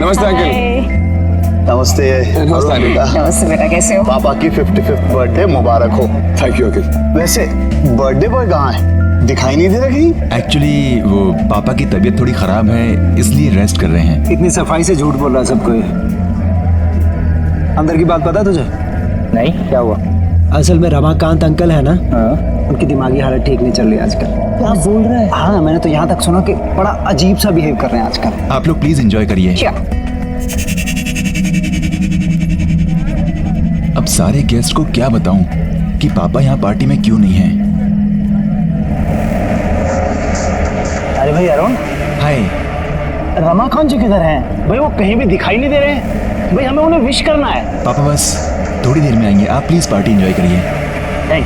नमस्ते अंकल। नमस्ते। नमस्ते बेटा, कैसे हो? पापा की 55th बर्थडे मुबारक हो। Thank you uncle. वैसे बर्थडे बॉय कहाँ है? दिखाई नहीं दे रहा कहीं। एक्चुअली वो पापा की तबीयत थोड़ी खराब है, इसलिए रेस्ट कर रहे हैं। इतनी सफाई से झूठ बोल रहा है सबको। अंदर की बात पता है तुझे? नहीं, क्या हुआ? असल में रमाकांत अंकल है ना, हाँ? उनकी दिमागी हालत ठीक नहीं चल रही आजकल। क्या बोल रहा है? हाँ, मैंने तो यहाँ तक सुना कि बड़ा अजीब सा बिहेव कर रहे हैं आजकल। आप लोग प्लीज एंजॉय करिए। क्या? अब सारे गेस्ट को क्या बताऊं कि पापा यहाँ पार्टी में क्यों नहीं हैं। अरे भाई अरुण, हाय। रमाकांत जी किधर हैं? भाई वो कहीं भी दिखाई नहीं दे रहे हैं। भाई हमें उन्हें विश करना है। पापा बस थोड़ी देर में आएंगे, आप प्लीज पार्टी एंजॉय करिए। नहीं,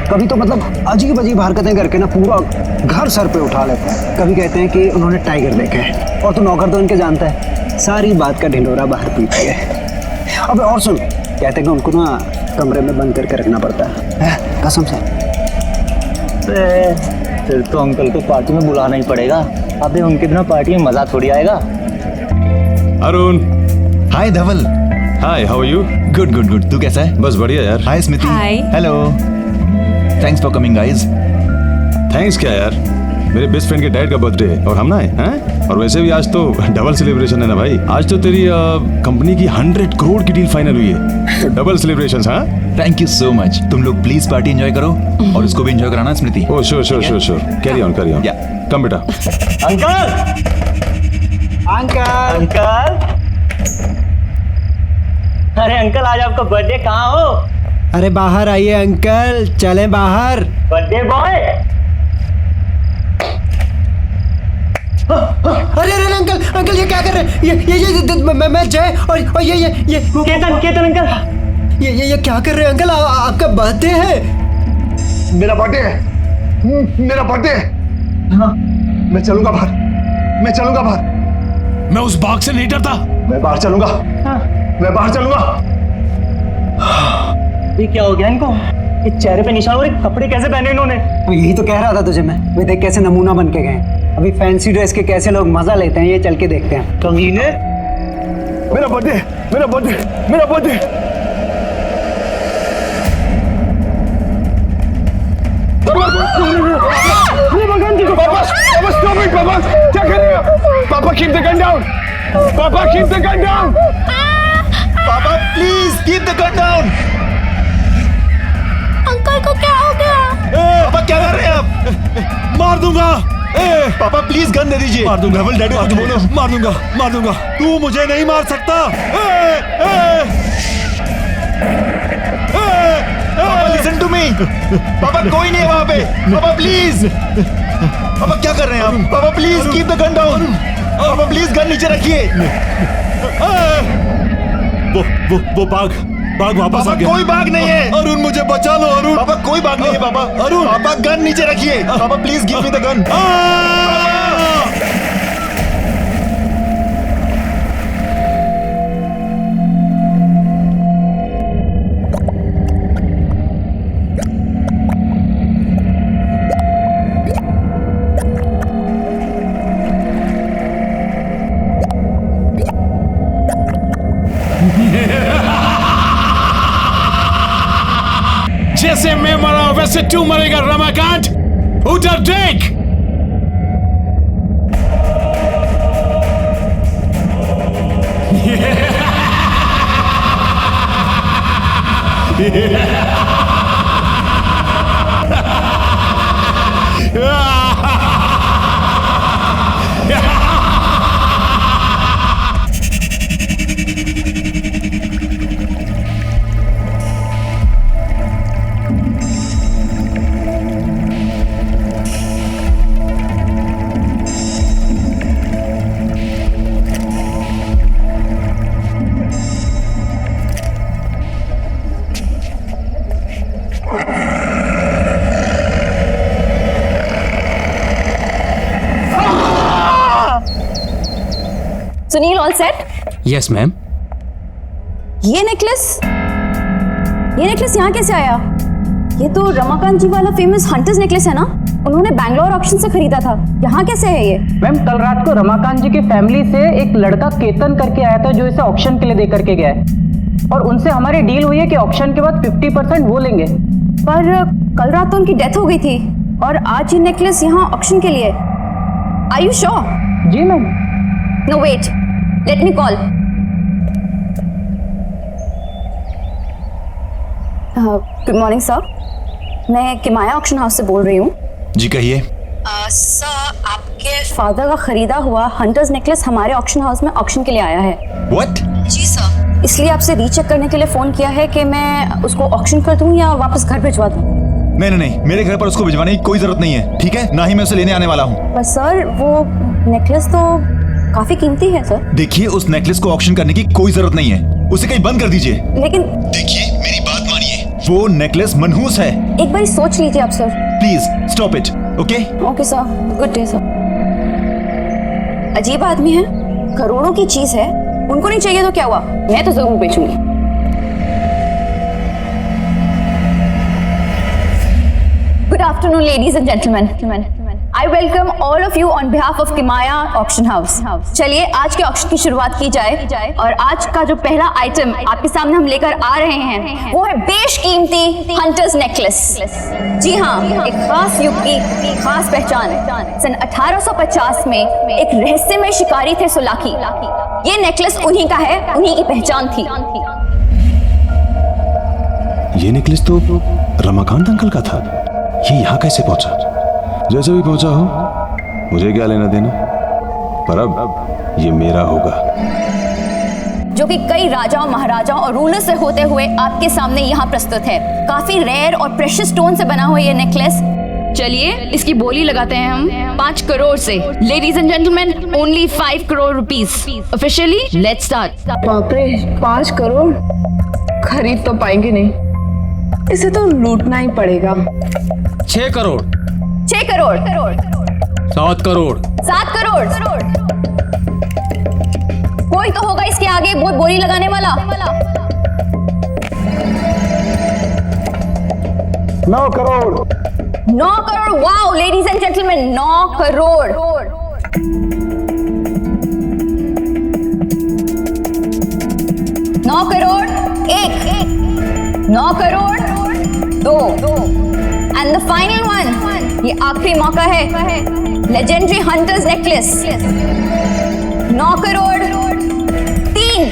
कभी तो मतलब अजीब अजीब हरकतें करके ना पूरा घर सर पे उठा लेते हैं। कभी कहते हैं कि उन्होंने टाइगर देखा है, और तो नौकर तो इनके जानता है, सारी बात का ढिंढोरा बाहर पीती है। अबे और सुन, कहते हैं कि उनको ना कमरे में बंद करके रखना पड़ता है, कसम से। फिर तो अंकल को पार्टी में बुलाना ही पड़ेगा। अबे उनके बिना पार्टी में मजा थोड़ी आएगा। Arun. Hi Dhaval. Hi, how are you? Good good good, तू कैसा है? बस बढ़िया यार। Hi Smiti. Hi. Hello. Thanks for coming guys. Thanks क्या यार, मेरे बेस्ट फ्रेंड के डैड का बर्थडे है और हम ना हैं। और वैसे भी आज तो डबल सेलिब्रेशन है ना भाई। आज तो तेरी कंपनी की 100 करोड़ की डील फाइनल हुई है, तो डबल सेलिब्रेशंस। हाँ, थैंक यू सो मच। तुम लोग प्लीज पार्टी एंजॉय करो और उसको भी एंजॉय कराना Smriti. Oh sure sure sure sure. Carry on carry on. Yeah. Come बेटा। अंकल, अंकल, अंकल, अरे अंकल आज आपका बर्थडे, कहाँ हो? अरे बाहर आइए अंकल, चलें बाहर। Birthday boy. अरे अरे अंकल, अंकल ये क्या कर रहे हैं? ये मैं जय और ये केतन, केतन अंकल, ये क्या कर रहे हैं अंकल? आपका बर्थडे है। मेरा बर्थडे है, मेरा बर्थडे है। हाँ। मैं चलूंगा बाहर, मैं चलूंगा बाहर। मैं उस बाग से नहीं डरता। मैं बाहर चलूंगा। हाँ। मैं बाहर चलूंगा। ये क्या हो गया इनको? ये चेहरे पे निशान और ये कपड़े कैसे पहने इन्होंने? तो यही तो कह रहा था तुझे मैं। वे देख कैसे नमूना बन के गए। अभी फैंसी ड्रेस के कैसे लोग मजा लेते हैं, ये चल के देखते हैं। कमीने। मेरा बर्थडे, मेरा बर्थडे, मेरा बर्थडे। पापा स्टॉप इट। पापा क्या कर रहे हो? पापा कीप द गन डाउन। पापा कीप द गन डाउन। पापा please keep the gun down. Uncle को क्या हो गया? पापा क्या कर रहे हैं आप? मार दूंगा। पापा प्लीज गन दे दीजिए। मार दूंगा। धवल डैडी को बोलो। मार दूंगा, मार दूंगा। तू मुझे नहीं मार सकता। पापा लिसन टू मी। पापा कोई नहीं है वहाँ पे। पापा प्लीज। पापा क्या कर रहे हैं आप? पापा please keep the gun down. पापा प्लीज गन नीचे रखिए। वो बाग वापस आ पापा गया। कोई बाग नहीं है। अरुण मुझे बचा लो अरुण। पापा कोई बाग नहीं है पापा। अरुण। पापा गन नीचे रखिए। पापा please give me the gun. जैसे मैं मरा वैसे तू मरेगा रमाकांत। उधर देख। Sunil all set? Yes ma'am. ये नेकलेस यहाँ कैसे आया? ये तो रमाकांत जी वाला फेमस हंटर्स नेकलेस है ना? उन्होंने बैंगलोर ऑक्शन से खरीदा था। यहाँ कैसे है ये? मैम कल रात को रमाकांत जी की फैमिली से एक लड़का केतन करके आया था जो इसे ऑक्शन के लिए दे करके गया है, और उनसे हमारी डील हुई है कि ऑक्शन के बाद 50% वो लेंगे। पर कल रात तो उनकी डेथ हो गई थी और आज ये नेकलेस यहाँ ऑक्शन के लिए। Are you sure? जी ma'am. No wait, let me call. Good morning sir, मैं किमाया ऑक्शन हाउस से बोल रही हूँ। जी कहिए। सर, आपके फादर का खरीदा हुआ हंटर्स नेकलेस हमारे ऑक्शन हाउस में ऑक्शन के लिए आया है। व्हाट? जी सर, इसलिए आपसे रीचेक करने के लिए फोन किया है कि मैं उसको ऑक्शन कर दूं या वापस घर भिजवा दूं। नहीं, मेरे घर पर उसको भिजवाने की कोई जरूरत नहीं है, ठीक है? ना ही मैं उसे लेने आने वाला हूँ। पर सर, वो नेकलेस तो काफी कीमती है सर। देखिए, उस नेकलेस को ऑक्शन करने की कोई जरूरत नहीं है, उसे कहीं बंद कर दीजिए। लेकिन देखिए, मेरी बात मानिए, वो नेकलेस मनहूस है। एक बार सोच लीजिए आप sir. Please stop it, okay? Okay sir, good day sir. अजीब आदमी है, करोड़ों की चीज है, उनको नहीं चाहिए तो क्या हुआ, मैं तो जरूर बेचूंगी। Good afternoon, ladies and gentlemen. I welcome all of you on behalf of Kimaya Auction House. चलिए आज के ऑक्शन की शुरुआत की जाए और आज का जो पहला आइटम आपके सामने हम लेकर आ रहे हैं वो है बेशकीमती हंटर्स नेकलेस। जी हाँ, एक खास युग की खास पहचान। सन 1850 में एक रहस्यमय शिकारी थे सुलाकी। ये नेकलेस उन्हीं का है, उन्हीं की पहचान थी। ये नेकलेस तो रमाकांत अंकल का था। ये यहाँ कैसे पहुंचा? जैसे भी पहुंचा हो, मुझे क्या लेना देना, पर अब ये मेरा होगा। जो कि कई राजाओं, महाराजाओं और रूलर से होते हुए आपके सामने यहाँ प्रस्तुत है। काफी रेयर और प्रेशियस स्टोन से बना हुआ ये नेकलेस। चलिए इसकी बोली लगाते हैं हम 5 करोड़ से। Ladies and gentleman, only 5 crore rupees. Officially let's start. बाप रे, 5 करोड़ खरीद तो पाएंगे नहीं, इसे तो लूटना ही पड़ेगा। 6 करोड़ 6 करोड़ 7 करोड़ 7 करोड़। कोई तो होगा इसके आगे बहुत बोली लगाने वाला। 9 crore 9 crore. Wow ladies and gentleman, 9 crore. 9 crore 1, 9 crore 2, and the final one, ये आखिरी मौका है। Legendary hunters necklace 9 crore 3,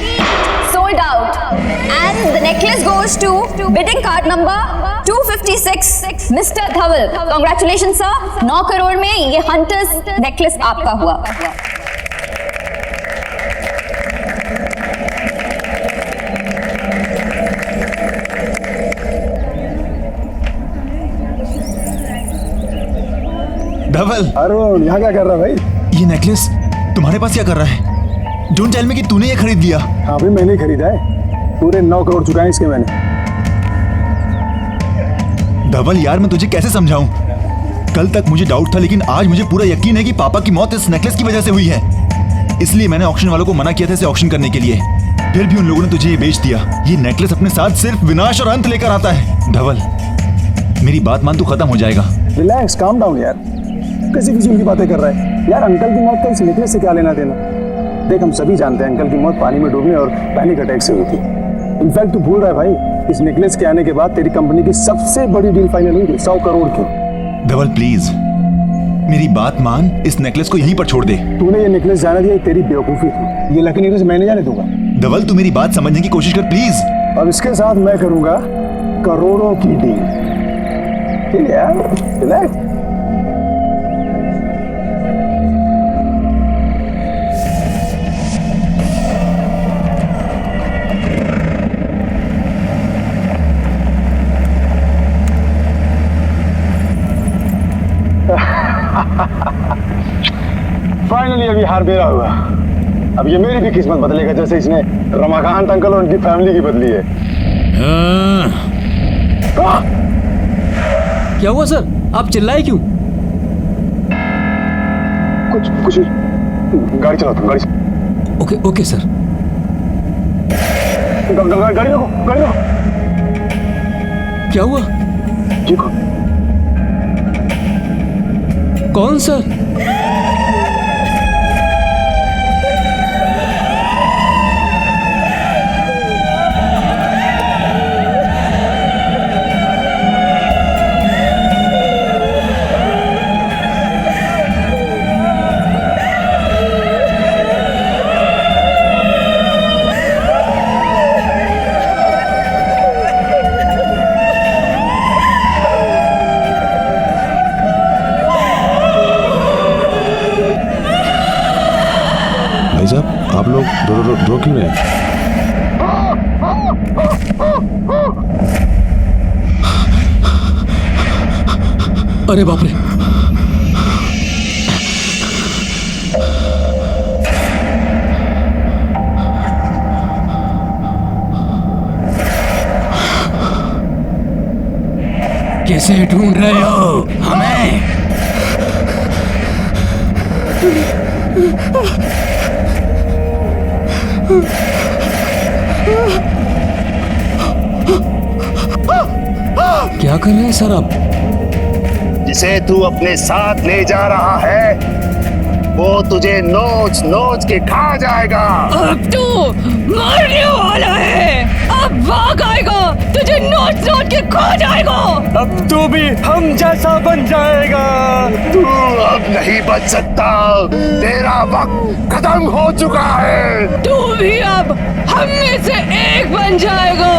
sold out, and the necklace goes to bidding card number 256, mister Dhawal. Congratulation sir, 9 crore में ये हंटर्स नेकलेस आपका हुआ। धवल, अरुण यहाँ क्या कर रहा है भाई? ये नेकलेस तुम्हारे पास क्या कर रहा है? डोंट टेल मी कि तूने ये खरीद लिया। हाँ भाई, मैंने खरीदा है। पूरे 9 करोड़ चुकाए इसके मैंने। धवल यार, मैं तुझे कैसे समझाऊं? कल तक मुझे डाउट था, लेकिन आज मुझे पूरा यकीन है कि पापा की मौत इस नेकलेस की वजह से हुई है। इसलिए मैंने ऑक्शन वालों को मना किया था इसे ऑक्शन करने के लिए, फिर भी उन लोगों ने तुझे ये बेच दिया। ये नेकलेस अपने साथ सिर्फ विनाश और अंत लेकर आता है। धवल, मेरी बात मान, तू खत्म हो जाएगा। रिलैक्स, काम डाउन यार। कैसी फिजूल की बातें कर रहा है यार? अंकल की मौत का इस नेकलेस से क्या लेना देना? देख, हम सभी जानते हैं अंकल की मौत पानी में डूबने और पैनिक अटैक से हुई थी। इनफैक्ट तू भूल रहा है भाई, इस नेकलेस के आने के बाद तेरी कंपनी की सबसे बड़ी डील फाइनल हुई थी 100 करोड़ की। धवल प्लीज मेरी बात मान, इस नेकलेस को यहीं पर छोड़ दे। तूने ये नेकलेस जाने दिया, तेरी बेवकूफी थी। ये लकी नेकलेस मैंने जाने दूंगा। धवल, तू मेरी बात समझने की कोशिश कर प्लीज। और इसके साथ मैं करूंगा करोड़ों की डील। ठीक है यार, रिलैक्स। फाइनली अभी हार मेरा हुआ। अब ये मेरी भी किस्मत बदलेगा, जैसे इसने रमाकांत अंकल और उनकी फैमिली की बदली है। क्या हुआ सर? आप चिल्लाए क्यों? कुछ गाड़ी चलाओ तुम, गाड़ी। Okay sir. गाड़ी रोको, गाड़ी रोको। क्या हुआ? देखो, कौन सर? भाई साहब आप लोग रो क्यों रहे हैं? अरे बाप रे! कैसे ढूंढ रहे हो हमें? क्या कर रहे हैं सर आप? जिसे तू अपने साथ ले जा रहा है वो तुझे नोच नोच के खा जाएगा। अब तू मरने वाला है, अब भाग आएगा, तुझे नोच नोच के खा जाएगा। अब तू भी हम जैसा बन जाएगा। तू अब नहीं बच सकता, तेरा वक्त खत्म हो चुका है। तू भी अब हम में से एक बन जाएगा।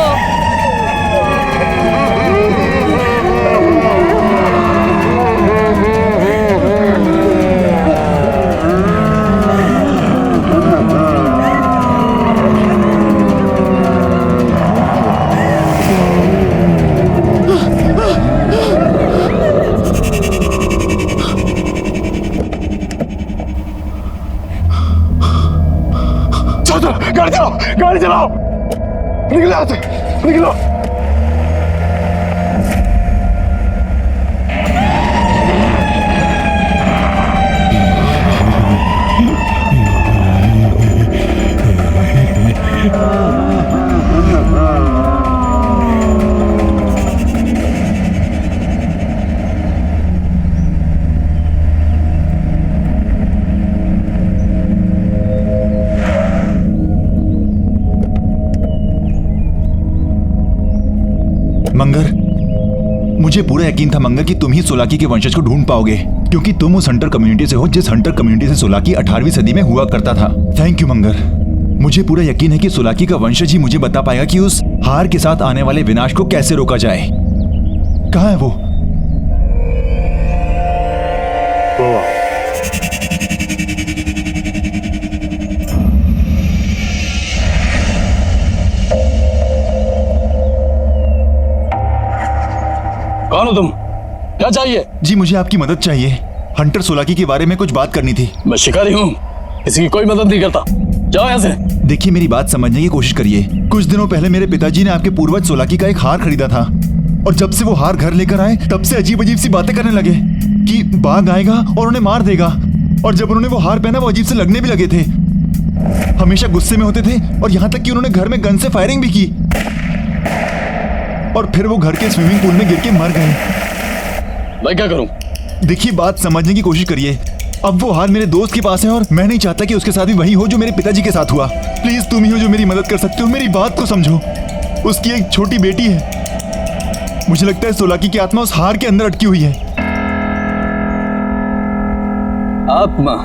गाड़ी चलाओ, निकलो यहाँ से, निकलो। मंगर, मुझे पूरा यकीन था मंगर कि तुम ही सोलाकी के वंशज को ढूंढ पाओगे, क्योंकि तुम उस हंटर कम्युनिटी से हो जिस हंटर कम्युनिटी से सोलाकी 18वीं सदी में हुआ करता था। थैंक यू मंगर। मुझे पूरा यकीन है कि सोलाकी का वंशज ही मुझे बता पाएगा कि उस हार के साथ आने वाले विनाश को कैसे रोका जाए। कहाँ है वो? कौन हो तुम? क्या चाहिए? जी मुझे आपकी मदद चाहिए। हंटर सोलाकी के बारे में कुछ बात करनी थी। मैं शिकारी हूँ, किसी की कोई मदद नहीं करता। जाओ यहाँ से। देखिए मेरी बात समझने की कोशिश करिए। कुछ दिनों पहले मेरे पिताजी ने आपके पूर्वज सोलाकी का एक हार खरीदा था, और जब से वो हार घर लेकर आए तब से अजीब अजीब सी बातें करने लगे कि बाघ आएगा और उन्हें मार देगा। और जब उन्होंने वो हार पहना वो अजीब से लगने भी लगे थे, हमेशा गुस्से में होते थे, और यहाँ तक कि उन्होंने घर में गन से फायरिंग भी की, और फिर वो घर के स्विमिंग पूल में गिर के मर गए। मैं क्या करूं? देखिए बात समझने की कोशिश करिए। अब वो हार मेरे दोस्त के पास है और मैं नहीं चाहता कि उसके साथ भी वही हो जो मेरे पिताजी के साथ हुआ। प्लीज तुम ही हो जो मेरी मदद कर सकते हो। मेरी बात को समझो। उसकी एक छोटी बेटी है। मुझे लगता है सोलाकी की आत्मा उस हार के अंदर अटकी हुई है। आत्मा?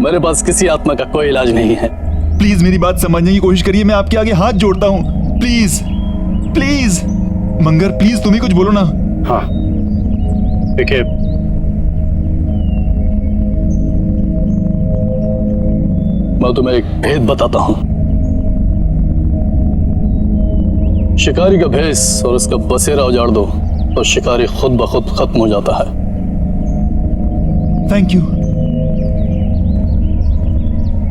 मेरे पास किसी आत्मा का कोई इलाज नहीं है। प्लीज मेरी बात समझने की कोशिश करिए। मैं आपके आगे हाथ जोड़ता हूँ। प्लीज प्लीज मंगर, प्लीज तुम ही कुछ बोलो ना। हाँ देखिए, मैं तुम्हें एक भेद बताता हूं। शिकारी का भेष और उसका बसेरा उजाड़ दो तो शिकारी खुद ब खुद खत्म हो जाता है। थैंक यू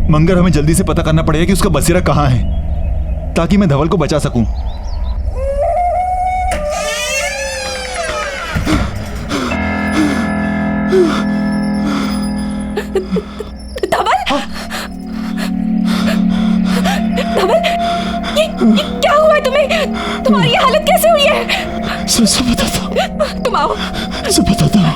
मंगर, हमें जल्दी से पता करना पड़ेगा कि उसका बसेरा कहाँ है ताकि मैं धवल को बचा सकूं। धवल, धवल, ये क्या हुआ है तुम्हें? तुम्हारी ये हालत कैसे हुई है? सब बताता हूं। तुम आओ। सब बताता हूँ।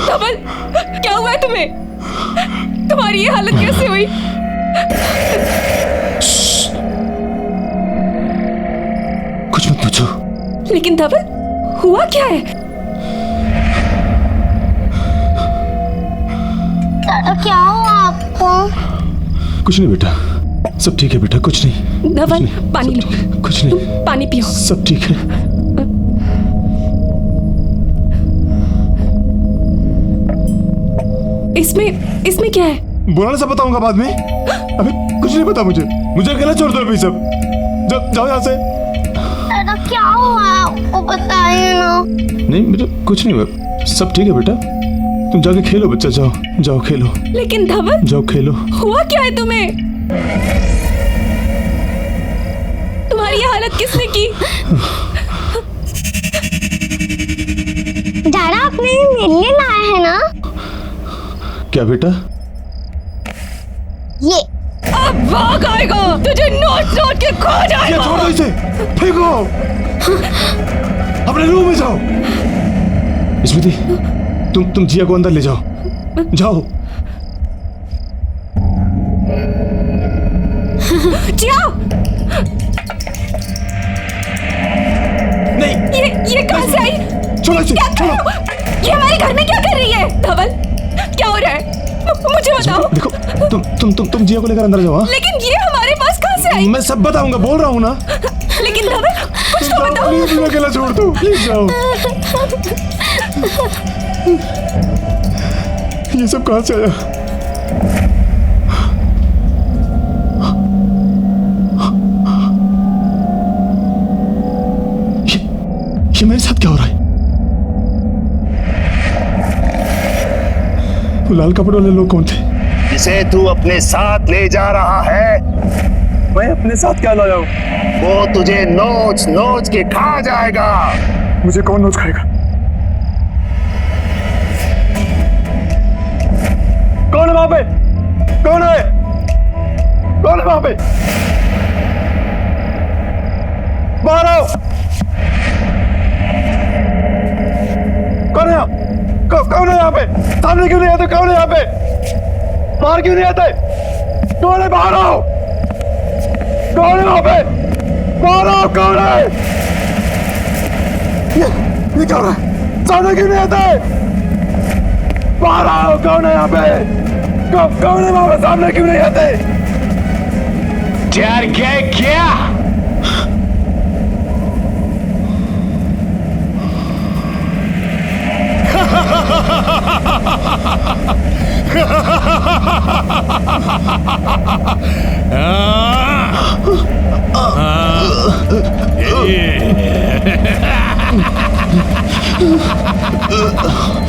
धवल, क्या हुआ है तुम्हें? तुम्हारी ये हालत कैसे हुई? कुछ मत पूछो। लेकिन धवल, हुआ क्या है? दादा क्या हुआ आपको? कुछ नहीं बेटा, सब ठीक है बेटा, कुछ नहीं। धवल, कुछ नहीं, पानी सब लो। ठीक है, कुछ नहीं, तुम पानी पियो। सब ठीक है। इसमें क्या है? बोला ना, सब बताऊंगा बाद में। अभी कुछ नहीं पता मुझे अकेला छोड़ दो अभी सब। जाओ यहाँ से। दादा क्या हुआ वो बताइए ना। नहीं बेटा, कुछ नहीं हुआ, सब ठीक है बेटा। तुम जाके खेलो बच्चा, जाओ खेलो। लेकिन धवल, जाओ खेलो। हुआ क्या है तुम्हें? तुम्हारी ये हालत किसने की? दादा आपने मेरे लिए लाया है ना? क्या बेटा? ये अब भाग आएगा, तुझे नोट के खो ये जाएगा। छोड़ दो इसे, फेंको। अपने रूम में जाओ। स्मृति, तुम जिया को अंदर ले जाओ। जिया, नहीं, ये कहाँ से आई? छोड़ो इसे, क्या कर रहे हो? ये हमारे घर में क्या कर रही है? धवल, क्या हो रहा है? मुझे बताओ। देखो, तुम जिया को लेकर अंदर जाओ। हाँ? लेकिन ये हमारे पास कहाँ से आई? मैं सब बताऊंगा, बोल रहा हूँ ना। लेकिन धवल, कुछ तो बताओ। प्लीज मुझे अकेला छोड़ दो, प्लीज जाओ। ये सब कहाँ से आया? ये मेरे साथ क्या हो रहा है? वो लाल कपड़े वाले लोग कौन थे? जिसे तू अपने साथ ले जा रहा है, मैं अपने साथ क्या लाया हूँ? वो तुझे नोच नोच के खा जाएगा। मुझे कौन नोच खाएगा? कौन है वहां पे? कौन है वहां पे? बाहर आओ। कौन है कौन है यहाँ पे? सामने क्यों नहीं आते? कौन है यहाँ पे? बाहर क्यों नहीं आते? कौन है? बाहर आओ। कौन है वहां पे? बाहर आओ। कौन है? ये क्या हो रहा है? सामने क्यों नहीं आते? बाहर आओ। कौन है यहाँ पे? कौन है वहां पे? सामने क्यों नहीं आते? डर गए क्या?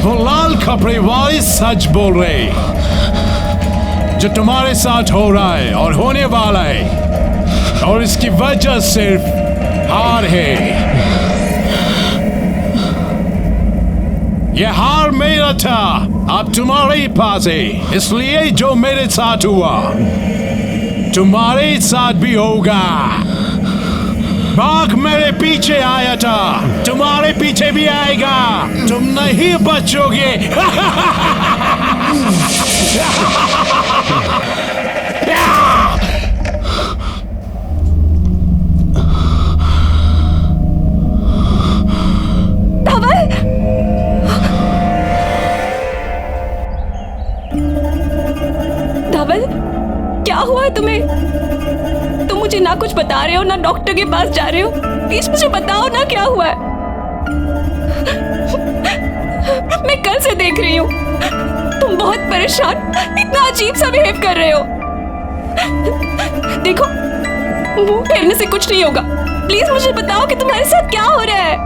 वो लाल कपड़े वाली सच बोल रहे। जो तुम्हारे साथ हो रहा है और होने वाला है, और इसकी वजह सिर्फ हार है। ये हार मेरा था, अब तुम्हारे पास है। इसलिए जो मेरे साथ हुआ तुम्हारे साथ भी होगा। बाघ मेरे पीछे आया था, तुम्हारे पीछे भी आएगा। तुम नहीं बचोगे। धवल, क्या हुआ है तुम्हें? तुम मुझे ना कुछ बता रहे हो, ना डॉक्टर के पास जा रहे हो। प्लीज मुझे बताओ ना, क्या हुआ है? मैं कल से देख रही हूँ, तुम बहुत परेशान, इतना अजीब सा बिहेव कर रहे हो। देखो, मुंह फेरने से कुछ नहीं होगा। प्लीज मुझे बताओ कि तुम्हारे साथ क्या हो रहा है।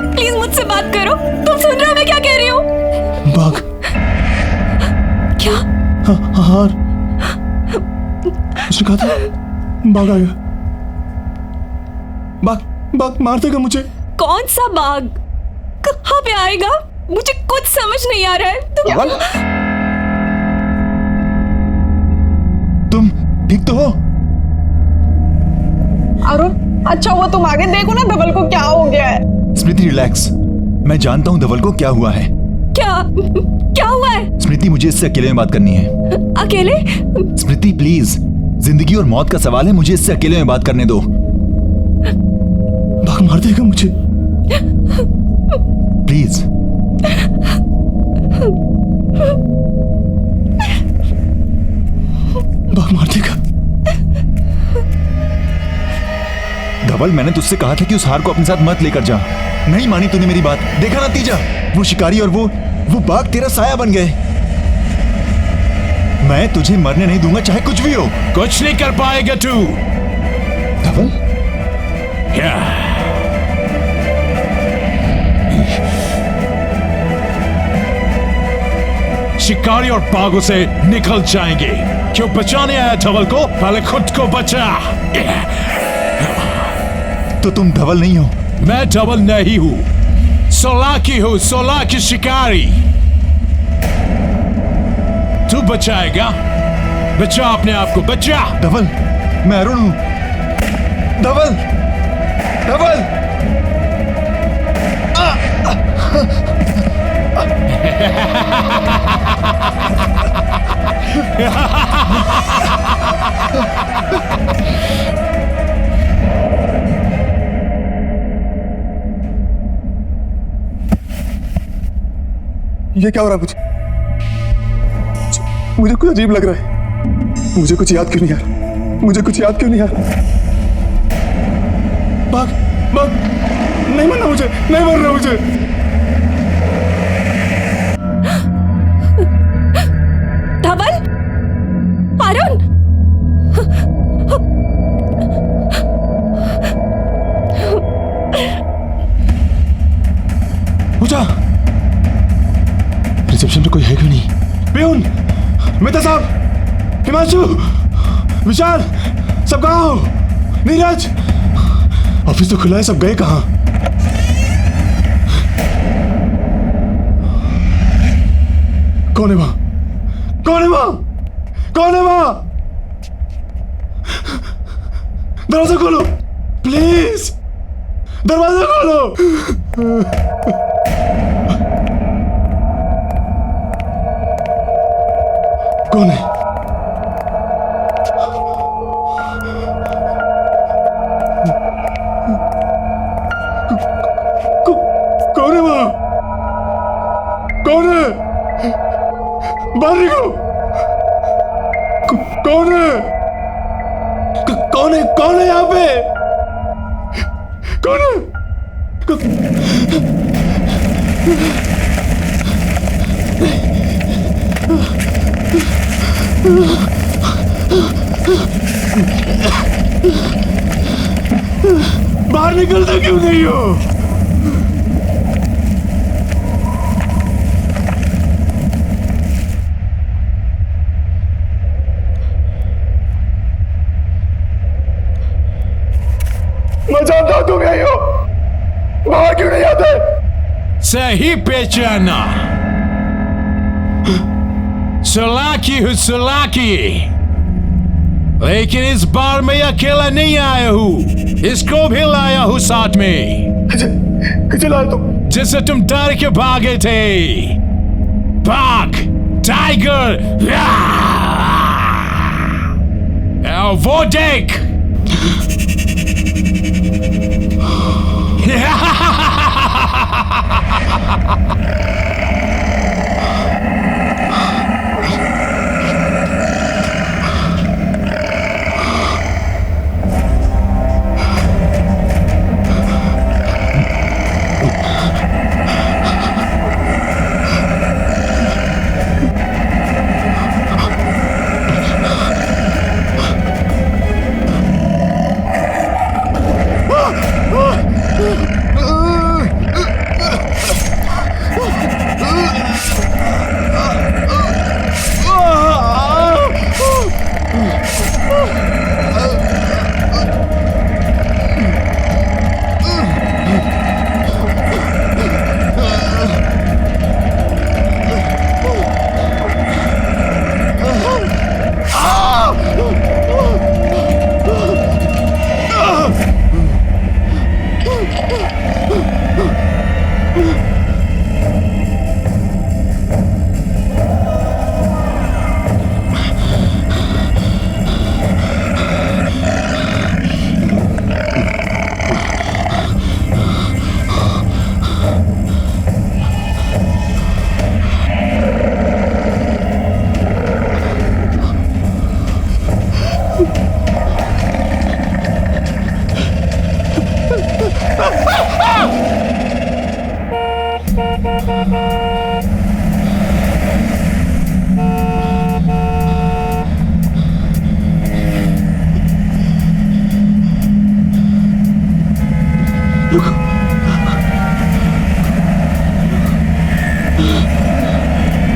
प्लीज मुझसे बात करो। तुम सुन रहे हो मैं क्या कह रही हूँ? बाघ। क्या? हार। उसने कहा था बाघ आएगा। बाघ मार देगा मुझे। कौन सा बाघ? कहाँ पे आएगा? मुझे कुछ समझ नहीं आ रहा है। तुम ठीक तो हो? अरुण अच्छा हुआ तुम आगे देखो ना धवल को क्या हो गया है। स्मृति रिलैक्स, मैं जानता हूँ धवल को क्या हुआ है। क्या हुआ है? स्मृति मुझे इससे अकेले में बात करनी है। अकेले? स्मृति प्लीज, जिंदगी और मौत का सवाल है, मुझे इससे अकेले में बात करने दो। भाग मार देगा मुझे प्लीज। भाग मार देगा। धवल, मैंने तुझसे कहा था कि उस हार को अपने साथ मत लेकर जा। नहीं मानी तूने मेरी बात। देखा नतीजा, वो शिकारी और वो बाघ तेरा साया बन गए। मैं तुझे मरने नहीं दूंगा चाहे कुछ भी हो। कुछ नहीं कर पाएगा तू। धवल, शिकारी और बाघों से निकल जाएंगे। क्यों बचाने आया धवल को? पहले खुद को बचा। तो तुम धवल नहीं हो? मैं धवल नहीं हूं, सोलाकी हूं, सोलाकी शिकारी। तू बचाएगा? बचा अपने आप को, बचा। धवल, मैं अरुण हूं। धवल, धवल। ये क्या हो रहा है? मुझे कुछ अजीब लग रहा है। मुझे कुछ याद क्यों नहीं आ रहा? मुझे कुछ याद क्यों नहीं आ रहा? भाग भाग, नहीं मरना मुझे, नहीं मरना मुझे। धवल, अरुण, उठा। रिसेप्शन पे कोई है क्यों नहीं? पियून, मेहता साहब, हिमांशु, विशाल, सब कहाँ हो? नीरज, ऑफिस तो खुला है, सब गए कहाँ? कौन है वहां? कौन है वहां? कौन है वहां? दरवाजा खोलो प्लीज, दरवाजा खोलो। कौन है? कौन है वहां? कौन है? बाहर निकलो। कौन है? कौन है? कौन है यहाँ पे? कौन है? बाहर निकलता क्यों नहीं हो? मैं जानता हूं तुम यही हो, बाहर क्यों नहीं आते? सही पहचाना, सोलाकी हूँ, सोलाकी। लेकिन इस बार मैं अकेला नहीं आया हूँ, इसको भी लाया हूँ साथ में। किसे लाए तुम? जिससे तुम डर के भागे थे। बाघ, टाइगर। वो देख।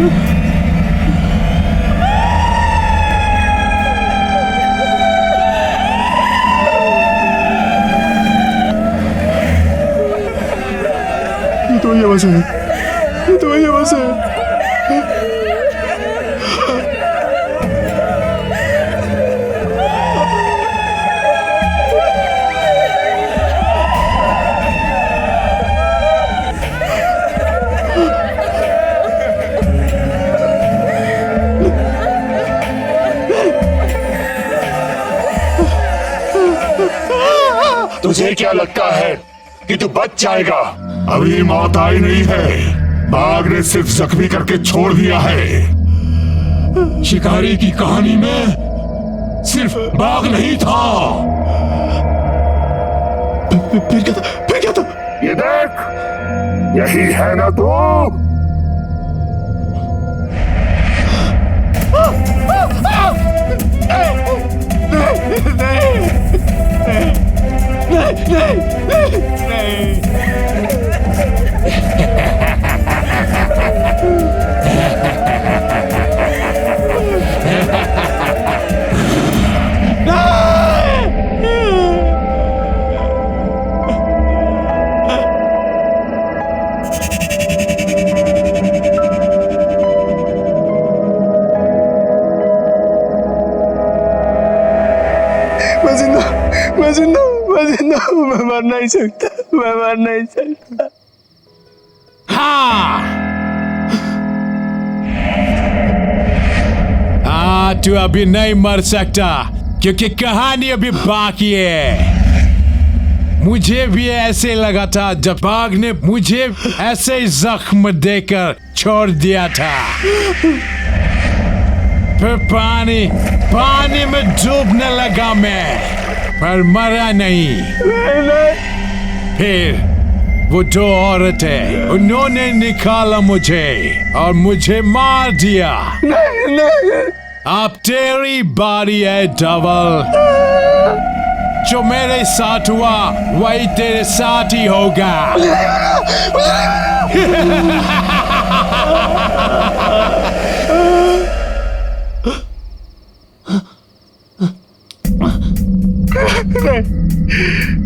ये तो वही आवाज है, ये तो वही आवाज है। तुझे क्या लगता है कि तू बच जाएगा? अभी मौत आई नहीं है, बाघ ने सिर्फ जख्मी करके छोड़ दिया है। शिकारी की कहानी में सिर्फ बाघ नहीं था। फिर क्या था? फिर क्या था? ये देख, यही है ना तू? मैं मर नहीं सकता, मैं मर नहीं सकता। हाँ, तू अभी नहीं मर सकता क्योंकि कहानी अभी बाकी है। मुझे भी ऐसे लगा था जब बाघ ने मुझे ऐसे जख्म देकर छोड़ दिया था। फिर पानी में डूबने लगा मैं, पर मरा नहीं। फिर वो दो औरतें, उन्होंने निकाला मुझे और मुझे मार दिया। अब तेरी बारी है डबल। जो मेरे साथ हुआ वही तेरे साथ ही होगा।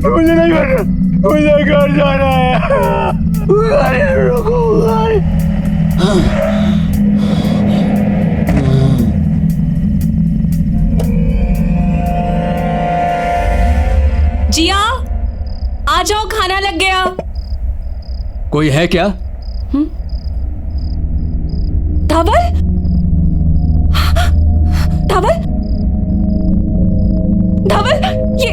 मुझे नहीं करना, मुझे घर जाना है। रुको, जिया, आ जाओ, खाना लग गया। कोई है क्या? धवल, धवल, धवल, ये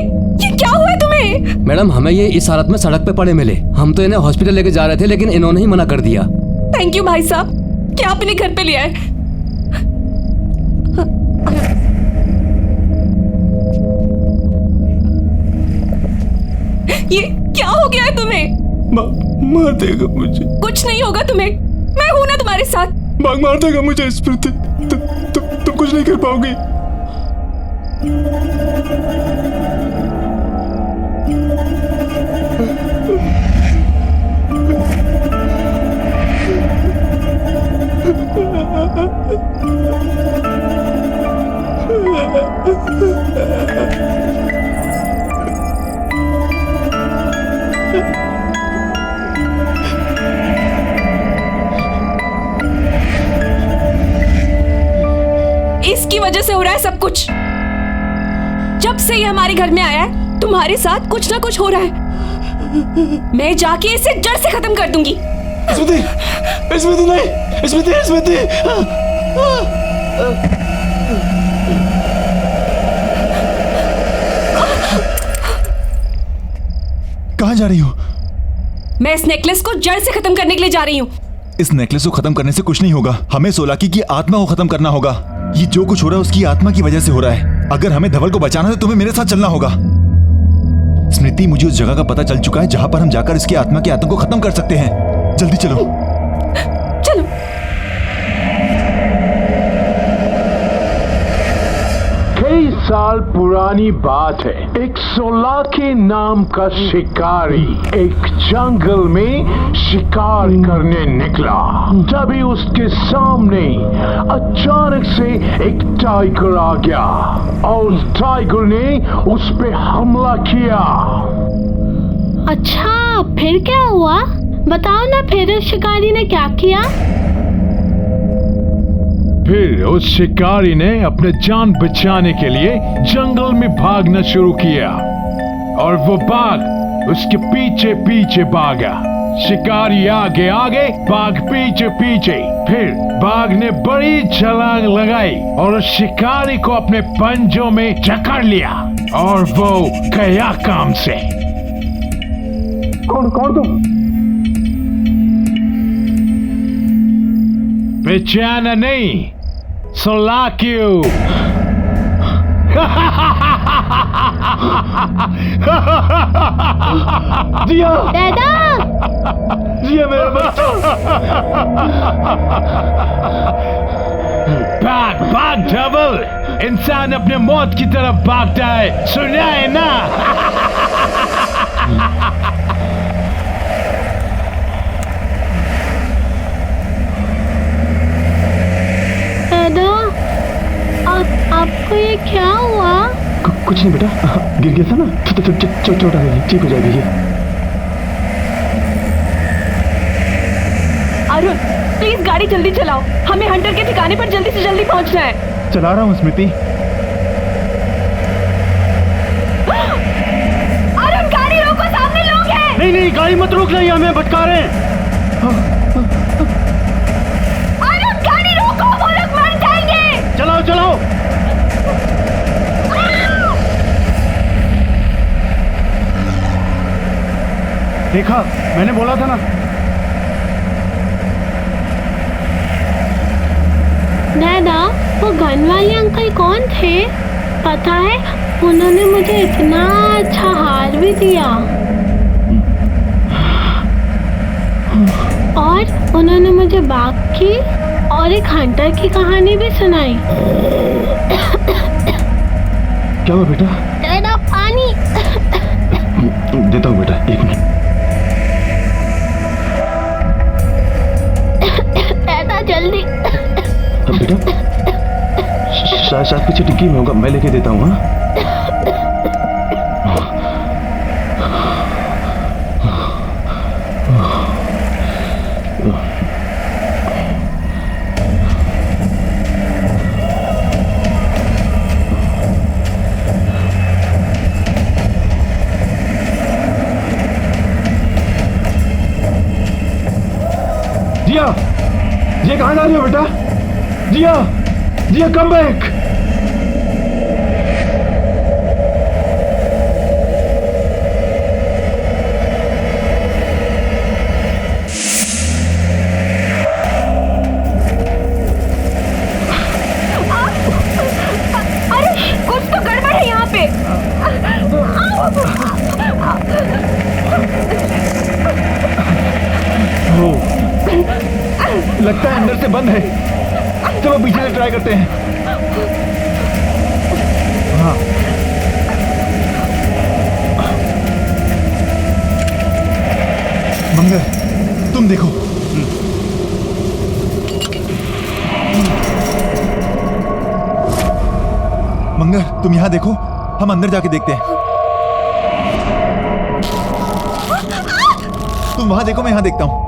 क्या हुआ तुम्हें? मैडम, हमें ये इस हालत में सड़क पे पड़े मिले। हम तो इन्हें हॉस्पिटल लेके जा रहे थे, लेकिन इन्होंने ही मना कर दिया। थैंक यू भाई साहब, क्या आप इन्हें घर पे ले आए? ये क्या हो गया है तुम्हें? मार देगा मुझे। कुछ नहीं होगा तुम्हें, मैं हूं ना तुम्हारे साथ। बाघ मार देगा मुझे स्मृति, तुम कुछ नहीं कर पाओगी। इसकी वजह से हो रहा है सब कुछ। जब से ये हमारे घर में आया है, तुम्हारे साथ कुछ ना कुछ हो रहा है। मैं जाके इसे जड़ से खत्म कर दूंगी। स्मृति, स्मृति नहीं, स्मृति, स्मृति। कहाँ जा रही हो? मैं इस नेकलेस को जड़ से खत्म करने के लिए जा रही हूँ। इस नेकलेस को खत्म करने से कुछ नहीं होगा। हमें सोलाकी की आत्मा को खत्म करना होगा। ये जो कुछ हो रहा है उसकी आत्मा की वजह से हो रहा है। अगर हमें धवल को बचाना है तो तुम्हें मेरे साथ चलना होगा। स्मृति, मुझे उस जगह का पता चल चुका है जहां पर हम जाकर इसकी आत्मा के आतंक को खत्म कर सकते हैं। जल्दी चलो। चलो। Case साल पुरानी बात है। एक सोलाकी नाम का शिकारी एक जंगल में शिकार करने निकला। तभी उसके सामने अचानक से एक टाइगर आ गया और टाइगर ने उस पे हमला किया। अच्छा, फिर क्या हुआ? बताओ ना, फिर उस शिकारी ने क्या किया? फिर उस शिकारी ने अपने जान बचाने के लिए जंगल में भागना शुरू किया और वो बाघ उसके पीछे पीछे भागा। शिकारी आगे आगे, बाघ पीछे पीछे। फिर बाघ ने बड़ी छलांग लगाई और उस शिकारी को अपने पंजों में जकड़ लिया और वो गया काम से। कौन तुम? पहचाना नहीं? सोलाक्यू। जिया, दादा, जिया मेरा बच्चा। भाग डबल। इंसान अपने मौत की तरफ भागता है, सुना है ना? दादा, आपको ये क्या हुआ? कुछ नहीं बेटा, गिर गया था ना, चोट आ गई, ठीक हो जाएगी ये। अरुण, प्लीज गाड़ी जल्दी चलाओ, हमें हंटर के ठिकाने पर जल्दी से जल्दी पहुंचना है। चला रहा हूँ स्मृति। अरुण, गाड़ी रोको, सामने लोग हैं। नहीं, गाड़ी मत रोक, नहीं हमें भटका रहे हैं। अरुण, गाड़ी रोको, वो लोग मर जाएंगे। चलाओ। देखा, मैंने बोला था ना। दादा, वो गन वाले अंकल कौन थे? पता है, उन्होंने मुझे इतना अच्छा हार भी दिया और उन्होंने मुझे बाघ की और एक हंटर की कहानी भी सुनाई। क्या हुआ बेटा? दादा, पानी। देता हूँ बेटा, एक मिनट। दादा, जल्दी। बेटा, शायद पीछे टिक्की में होगा, मैं लेके देता हूँ। हाँ, जिया कहाँ जा रही हो बेटा? जिया कम बैक। अरे, कुछ तो गड़बड़ है यहाँ पे। लगता है अंदर से बंद है। चलो पीछे से ट्राई करते हैं। हाँ, मंगर तुम देखो। मंगर तुम यहाँ देखो, हम अंदर जाके देखते हैं। तुम वहां देखो, मैं यहाँ देखता हूँ।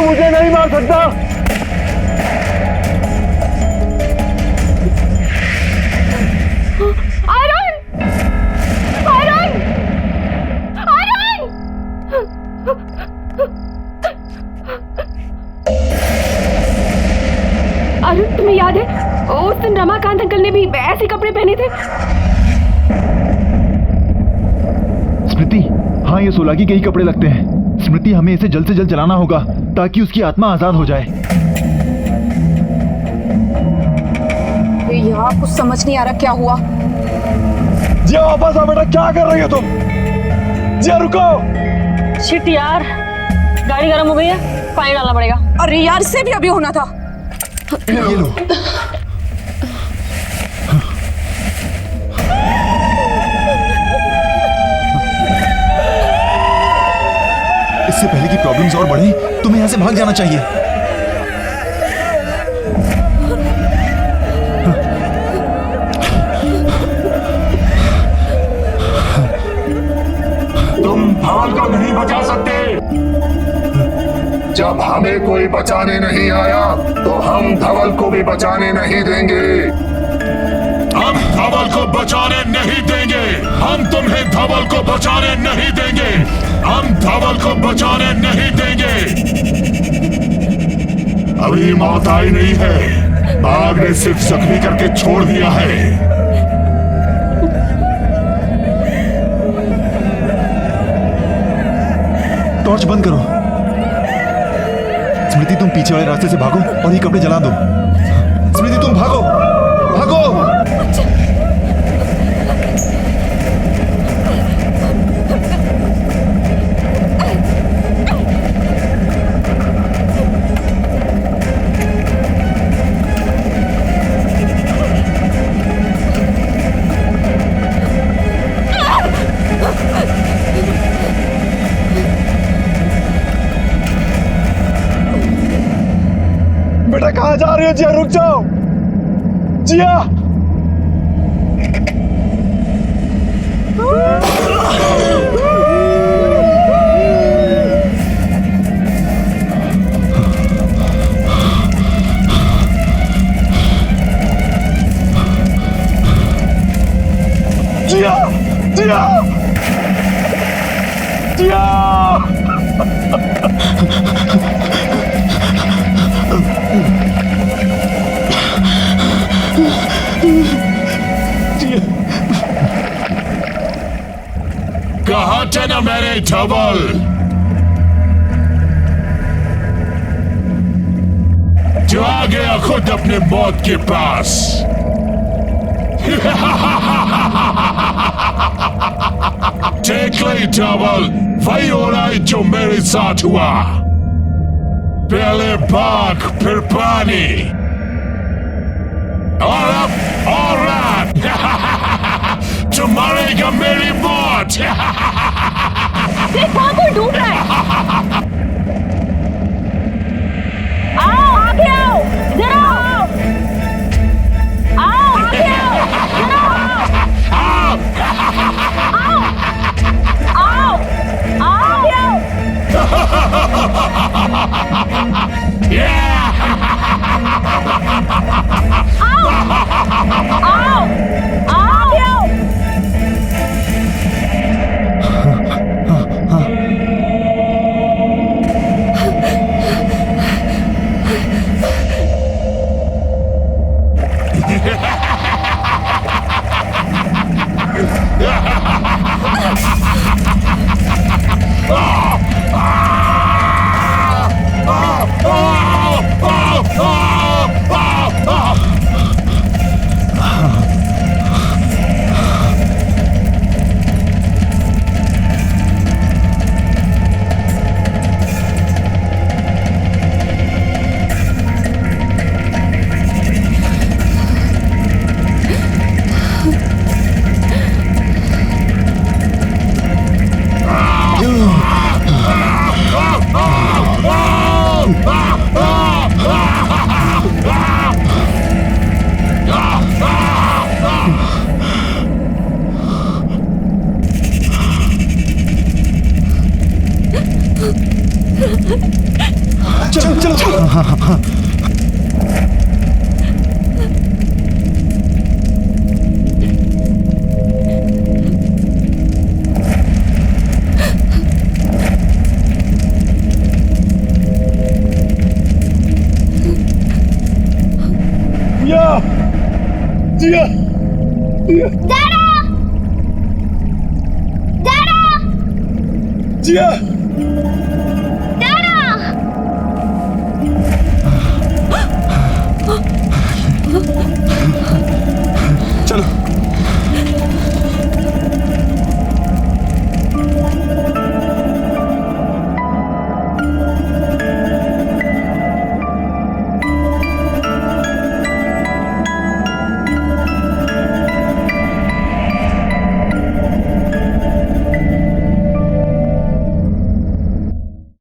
मुझे नहीं मार सकता। अरुण, तुम्हें याद है उस दिन रमाकांत अंकल ने भी ऐसे कपड़े पहने थे। स्मृति, हाँ ये सोलागी के ही कपड़े लगते हैं। स्मृति, हमें इसे जल्द से जल्द जलाना होगा ताकि उसकी आत्मा आजाद हो जाए। यहाँ कुछ समझ नहीं आ रहा क्या हुआ। जिया वापस आ बेटा, क्या कर रही हो तुम? जिया रुको। शिट यार, गाड़ी गर्म हो गई है, पानी डालना पड़ेगा। अरे यार, इससे भी अभी होना था। ये लो। इससे पहले कि प्रॉब्लम्स और बढ़े, तुम्हें यहाँ से भाग जाना चाहिए। तुम धवल को नहीं बचा सकते। जब हमें कोई बचाने नहीं आया तो हम धवल को भी बचाने नहीं देंगे। हम धवल को बचाने नहीं देंगे। हम तुम्हें धवल को बचाने नहीं देंगे। हम धवल को बचाने नहीं देंगे। अभी मौत आई नहीं है, बाघ ने सिर्फ जख्मी करके छोड़ दिया है। टॉर्च बंद करो। स्मृति, तुम पीछे वाले रास्ते से भागो और ये कपड़े जला दो। स्मृति, तुम भागो भागो। बेटा कहाँ जा रही हो? जिया रुक जाओ। जिया जिया जिया जिया। कहा थे ना मेरे धवल, जो आ गया खुद अपने मौत के पास। देख ले धवल, वही हो रहा है जो मेरे साथ हुआ। पहले बाघ, फिर पानी, और अब और रात। जो मरेगा मेरी मौत। देख वहां कोई डूब रहा है। आओ आगे आओ, इधर आओ। आओ आगे आओ, इधर आओ। आओ आओ आगे आओ। आओ आगे आओ। चलो चलो चलो। हाँ हाँ हाँ। या जिया दादा दादा जिया दादा